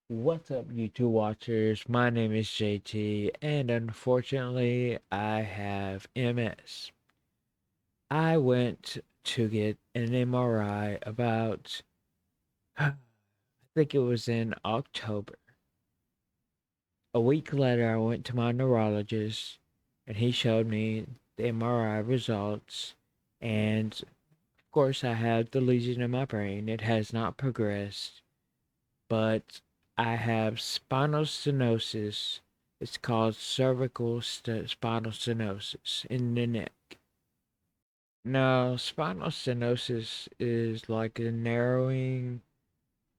What's up, YouTube watchers? My name is JT, and unfortunately, I have MS. I went to get an MRI about, I think it was in October. A week later, I went to my neurologist, and he showed me the MRI results. And of course, I have the lesion in my brain. It has not progressed, but I have spinal stenosis. It's called cervical spinal stenosis in the neck. Now, spinal stenosis is like a narrowing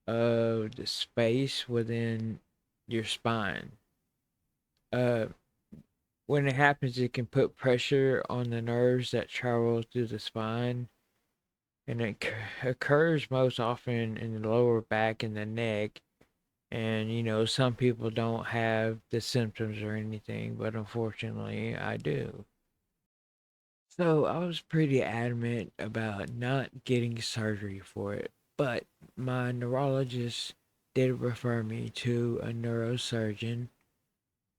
of the space within your spine. Uh, when it happens, it can put pressure on the nerves that travel through the spine, and it occurs most often in the lower back and the neck. And, some people don't have the symptoms or anything, but unfortunately, I do. So I was pretty adamant about not getting surgery for it, but my neurologist did refer me to a neurosurgeon,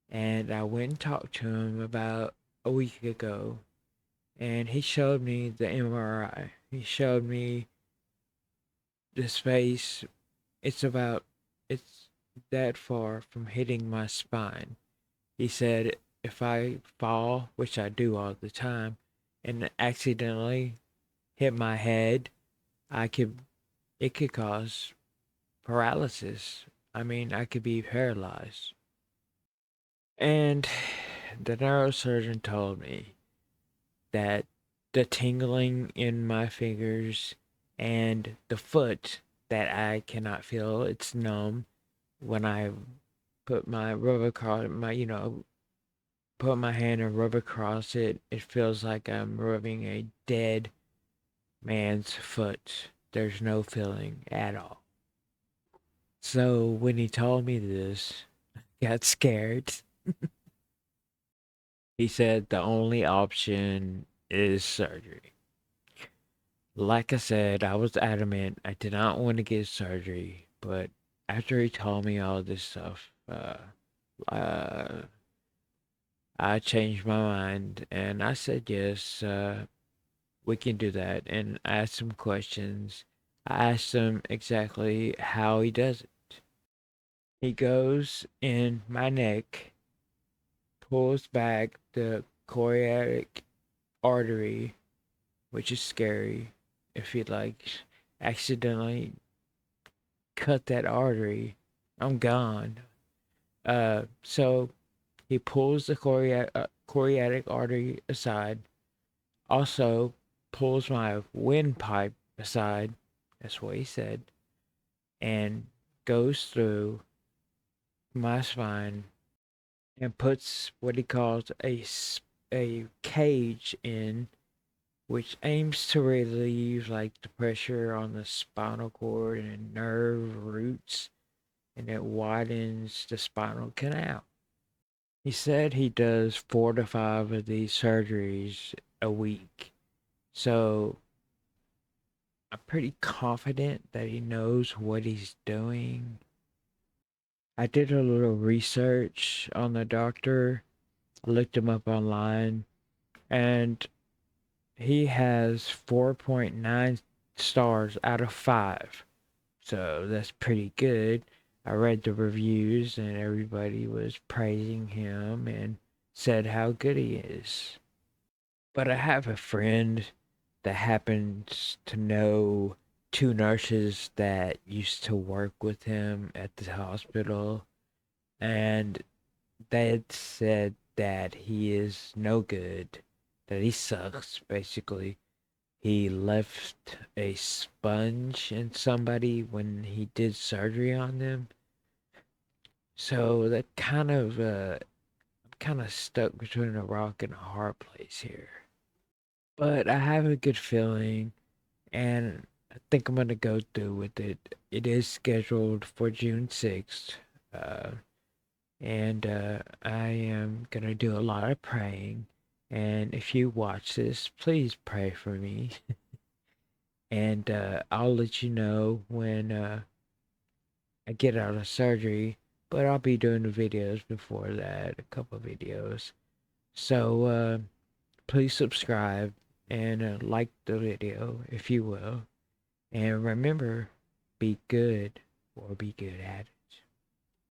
and I went and talked to him about a week ago, and he showed me the MRI. He showed me the space. It's about, it's that far from hitting my spine. He said if I fall, which I do all the time, and accidentally hit my head, I could it could cause paralysis. I mean, I could be paralyzed. And the neurosurgeon told me that the tingling in my fingers and the foot that I cannot feel, it's numb when I put my rubber across put my hand and rub across it, it feels like I'm rubbing a dead man's foot. There's no feeling at all. So when he told me this, I got scared. He said the only option is surgery. Like I said, I was adamant. I did not want to get surgery, but after he told me all this stuff, uh, I changed my mind and I said yes. We can do that and ask some questions. I asked him exactly how he does it. He goes in my neck, pulls back the choriatic artery, which is scary. If he like accidentally cut that artery, I'm gone. So he pulls the choriatic artery aside. Also pulls my windpipe aside. That's what he said, and goes through my spine and puts what he calls a cage in, which aims to relieve like the pressure on the spinal cord and nerve roots, and it widens the spinal canal. He said he does 4 to 5 of these surgeries a week, so I'm pretty confident that he knows what he's doing. I did a little research on the doctor. I looked him up online, and he has 4.9 stars out of 5. So that's pretty good. I read the reviews, and everybody was praising him and said how good he is. But I have a friend that happens to know 2 nurses that used to work with him at the hospital, and they said that he is no good, that he sucks, basically. He left a sponge in somebody when he did surgery on them. So that I'm kind of stuck between a rock and a hard place here. But I have a good feeling, and I think I'm gonna go through with it. It is scheduled for June 6th, uh, and I am gonna do a lot of praying. And if you watch this, please pray for me, and I'll let you know when I get out of surgery, but I'll be doing the videos before that, a couple of videos. So please subscribe and like the video if you will. And remember, be good or be good at it.